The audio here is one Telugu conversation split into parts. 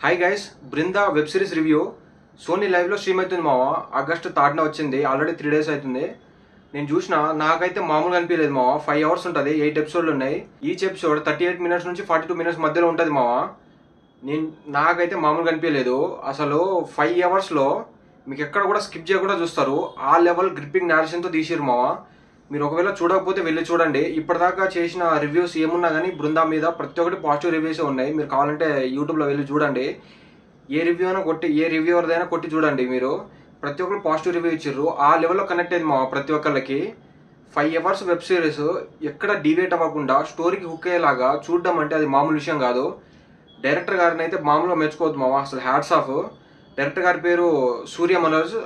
Hi guys, Brinda web series review Sony లైవ్లో స్ట్రీమ్ అవుతుంది మావా. ఆగస్టు 3న వచ్చింది. ఆల్రెడీ 3 days అవుతుంది. నేను చూసిన నాకైతే మామూలుగా అనిపించలేదు మావా. 5 hours ఉంటుంది, 8 episodes ఉన్నాయి. ఈచ్ ఎపిసోడ్ 38 minutes నుంచి 42 minutes మధ్యలో ఉంటుంది మావా. నాకైతే మామూలుగా అనిపించలేదు. అసలు 5 hours మీకు ఎక్కడ కూడా స్కిప్ చేయకుండా చూస్తారు. ఆ లెవెల్ గ్రిప్పింగ్ నేరేషన్తో తీసిరు మావా. మీరు ఒకవేళ చూడకపోతే వెళ్ళి చూడండి. ఇప్పటిదాకా చేసిన రివ్యూస్ ఏమున్నా కానీ బృందా మీద ప్రతి ఒక్కటి పాజిటివ్ రివ్యూసే ఉన్నాయి. మీరు కావాలంటే యూట్యూబ్లో వెళ్ళి చూడండి. ఏ రివ్యూవర్దైనా కొట్టి చూడండి. మీరు ప్రతి ఒక్కరు పాజిటివ్ రివ్యూ ఇచ్చారు. ఆ లెవెల్లో కనెక్ట్ అయింది మా ప్రతి ఒక్కళ్ళకి. 5 hours వెబ్ సిరీస్ ఎక్కడ డివేట్ అవ్వకుండా స్టోరీకి హుక్ అయ్యేలాగా చూడడం అంటే అది మామూలు విషయం కాదు. డైరెక్టర్ గారిని అయితే మామూలుగా మెచ్చుకోవద్దు మావా. అసలు హ్యాట్స్ ఆఫ్. డైరెక్టర్ గారి పేరు సూర్య మనోజ్.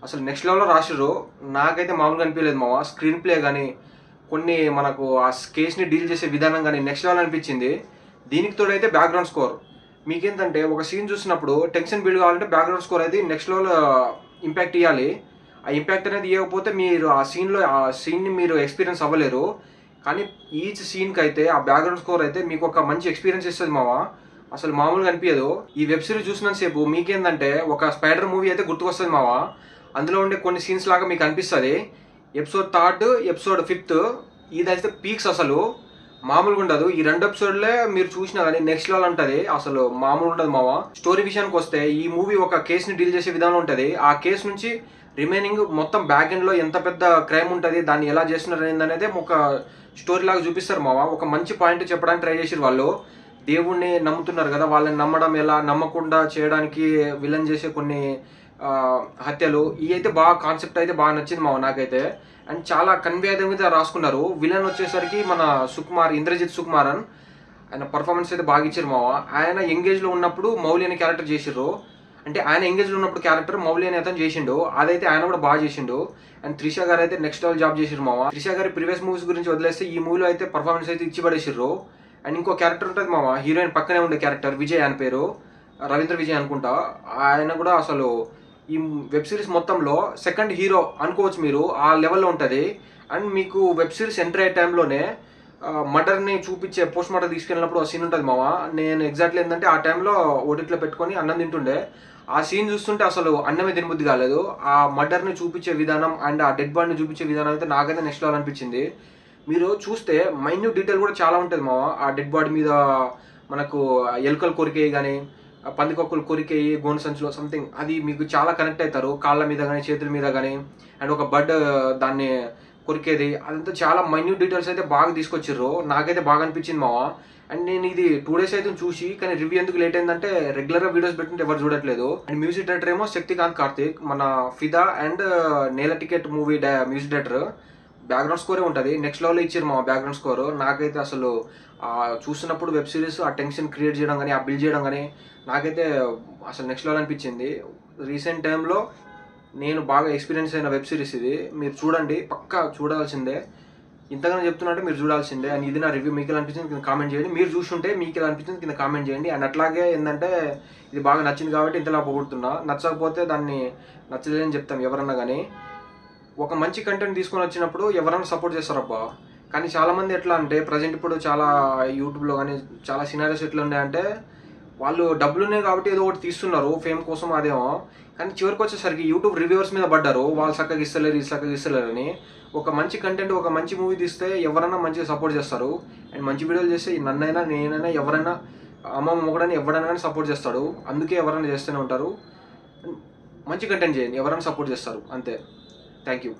అసలు నెక్స్ట్ లెవెల్లో రాసిర్రు. నాకైతే మామూలుగా అనిపించలేదు మావా. స్క్రీన్ ప్లే కానీ కొన్ని మనకు ఆ కేస్ని డీల్ చేసే విధానం కానీ నెక్స్ట్ లెవెల్ అనిపించింది. దీనికి తోడైతే బ్యాక్గ్రౌండ్ స్కోర్. మీకేంటంటే ఒక సీన్ చూసినప్పుడు టెన్షన్ బిల్డ్ కావాలంటే బ్యాక్గ్రౌండ్ స్కోర్ అయితే నెక్స్ట్ లెవెల్ ఇంపాక్ట్ ఇవ్వాలి. ఆ ఇంపాక్ట్ అనేది ఇవ్వకపోతే మీరు ఆ సీన్ని మీరు ఎక్స్పీరియన్స్ అవ్వలేరు. కానీ ఈచ్ సీన్కి అయితే ఆ బ్యాక్గ్రౌండ్ స్కోర్ అయితే మీకు ఒక మంచి ఎక్స్పీరియన్స్ ఇస్తుంది మావా. అసలు మామూలుగా అనిపించదు. ఈ వెబ్ సిరీస్ చూసినంతసేపు మీకేందంటే ఒక స్పైడర్ మూవీ అయితే గుర్తుకొస్తుంది మావా. అందులో ఉండే కొన్ని సీన్స్ లాగా మీకు అనిపిస్తుంది. ఎపిసోడ్ 3, ఎపిసోడ్ 5 ఇదైతే పీక్స్. అసలు మామూలుగా ఉండదు. ఈ 2 episodes మీరు చూసినా కానీ నెక్స్ట్ లెవెల్ ఉంటుంది. అసలు మామూలు ఉండదు మావా. స్టోరీ విషయానికి వస్తే ఈ మూవీ ఒక కేసుని డీల్ చేసే విధానం ఉంటుంది. ఆ కేసు నుంచి రిమైనింగ్ మొత్తం బ్యాక్ ఎండ్లో ఎంత పెద్ద క్రైమ్ ఉంటుంది, దాన్ని ఎలా చేస్తున్నారు అనేది ఒక స్టోరీ లాగా చూపిస్తారు మావా. ఒక మంచి పాయింట్ చెప్పడానికి ట్రై చేసారు వాళ్ళు. దేవుణ్ణి నమ్ముతున్నారు కదా, వాళ్ళని నమ్మడం ఎలా, నమ్మకుండా చేయడానికి విలన్ చేసే కొన్ని హత్యలు, ఇవి అయితే బాగా కాన్సెప్ట్ అయితే బాగా నచ్చింది మావ నాకైతే. అండ్ చాలా కన్వే మీద రాసుకున్నారు. విలన్ వచ్చేసరికి మన ఇంద్రజిత్ సుకుమారన్, ఆయన పర్ఫార్మెన్స్ అయితే బాగా ఇచ్చారు మావ. ఆయన ఎంగేజ్లో ఉన్నప్పుడు మౌలి అనే క్యారెక్టర్ చేసిర్రు. అంటే ఆయన ఎంగేజ్లో ఉన్నప్పుడు క్యారెక్టర్ మౌలి అనే అతను చేసిండు. అదైతే ఆయన కూడా బాగా చేసిండు. అండ్ త్రిష గారు అయితే నెక్స్ట్ లెవెల్ జాబ్ చేసిరు మావ. త్రిష గారి ప్రీవియస్ మూవీస్ గురించి వదిలేస్తే ఈ మూవీలో అయితే పర్ఫార్మెన్స్ అయితే ఇచ్చి పడేసిర్రు. అండ్ ఇంకో క్యారెక్టర్ ఉంటుంది మావ, హీరోయిన్ పక్కనే ఉండే క్యారెక్టర్ విజయ్, ఆయన పేరు రవీంద్ర విజయ్ అనుకుంటా. ఆయన కూడా అసలు ఈ వెబ్ సిరీస్ మొత్తంలో సెకండ్ హీరో అనుకోవచ్చు మీరు. ఆ లెవెల్లో ఉంటుంది. అండ్ మీకు వెబ్ సిరీస్ ఎంటర్ అయ్యే టైంలోనే మర్డర్ని చూపించే పోస్ట్ మార్టం తీసుకెళ్ళినప్పుడు ఆ సీన్ ఉంటుంది మావా. నేను ఎగ్జాక్ట్లీ ఏంటంటే ఆ టైంలో ఓటీటీలో పెట్టుకొని అన్నం తింటుండే. ఆ సీన్ చూస్తుంటే అసలు అన్నమే తినబుద్ధి కాలేదు. ఆ మర్డర్ని చూపించే విధానం అండ్ ఆ డెడ్ బాడీని చూపించే విధానం అయితే నాకైతే నెక్స్ట్ లెవెల్ అనిపించింది. మీరు చూస్తే మైన్యూట్ డీటెయిల్ కూడా చాలా ఉంటుంది మావా. ఆ డెడ్ బాడీ మీద మనకు ఎలుకలు కొరికేయి కానీ, పందికొక్కులు కొరికేయి గోను సంచులో సంథింగ్, అది మీకు చాలా కనెక్ట్ అవుతారు. కాళ్ళ మీద కానీ చేతుల మీద కానీ. అండ్ ఒక బర్డ్ దాన్ని కొరికేది, అదంతా చాలా మైన్యూట్ డీటెయిల్స్ అయితే బాగా తీసుకొచ్చిర్రు. నాకైతే బాగా అనిపించింది మావా. అండ్ నేను ఇది 2 days అయితే చూసి, కానీ రివ్యూ ఎందుకు లేట్ అయిందంటే రెగ్యులర్గా వీడియోస్ పెట్టుంటే ఎవరు చూడట్లేదు. అండ్ మ్యూజిక్ డైరెక్టర్ ఏమో శక్తికాంత్ కార్తిక్, మన Fidaa and Nela Ticket movie music director. Background స్కోరే ఉంటుంది. నెక్స్ట్ లెవెల్లో ఇచ్చారు మా బ్యాక్గ్రౌండ్ స్కోర్. నాకైతే అసలు చూస్తున్నప్పుడు వెబ్ సిరీస్ ఆ టెన్షన్ క్రియేట్ చేయడం కానీ, ఆ బిల్డ్ చేయడం కానీ నాకైతే అసలు నెక్స్ట్ లెవెల్ అనిపించింది. రీసెంట్ టైంలో నేను బాగా ఎక్స్పీరియన్స్ అయిన వెబ్ సిరీస్ ఇది. మీరు చూడండి, పక్కా చూడాల్సిందే. ఇంతగానో చెప్తున్నా అంటే మీరు చూడాల్సిందే. అండ్ ఇది నా రివ్యూ. మీకు ఎలా అనిపించింది కింద కామెంట్ చేయండి. మీరు చూస్తుంటే మీకు ఎలా అనిపించింది కింద కామెంట్ చేయండి. అండ్ అట్లాగే ఏంటంటే ఇది బాగా నచ్చింది కాబట్టి ఇంతలా పొగుడుతున్నా. నచ్చకపోతే దాన్ని నచ్చలేదని చెప్తాం ఎవరన్నా కానీ. ఒక మంచి కంటెంట్ తీసుకొని వచ్చినప్పుడు ఎవరైనా సపోర్ట్ చేస్తారబ్బా. కానీ చాలామంది ఎట్లా అంటే ప్రజెంట్ ఇప్పుడు చాలా యూట్యూబ్లో కానీ చాలా సినారియోస్ ఎట్లా ఉన్నాయంటే, వాళ్ళు డబ్బులు ఉన్నాయి కాబట్టి ఏదో ఒకటి తీస్తున్నారు ఫేమ్ కోసం అదేమో. కానీ చివరికి వచ్చేసరికి యూట్యూబ్ రివ్యూవర్స్ మీద పడ్డారు. వాళ్ళు చక్కగా ఇస్తలేరు, ఇది చక్కగా ఇస్తలేరు అని. ఒక మంచి కంటెంట్, ఒక మంచి మూవీ తీస్తే ఎవరైనా మంచిగా సపోర్ట్ చేస్తారు. అండ్ మంచి వీడియోలు చేస్తే నన్నైనా నేనైనా ఎవరైనా అమ్మమ్మ మొగడని ఎవరైనా కానీ సపోర్ట్ చేస్తాడు. అందుకే ఎవరైనా చేస్తూనే ఉంటారు. మంచి కంటెంట్ చేయండి, ఎవరైనా సపోర్ట్ చేస్తారు. అంతే. Thank you.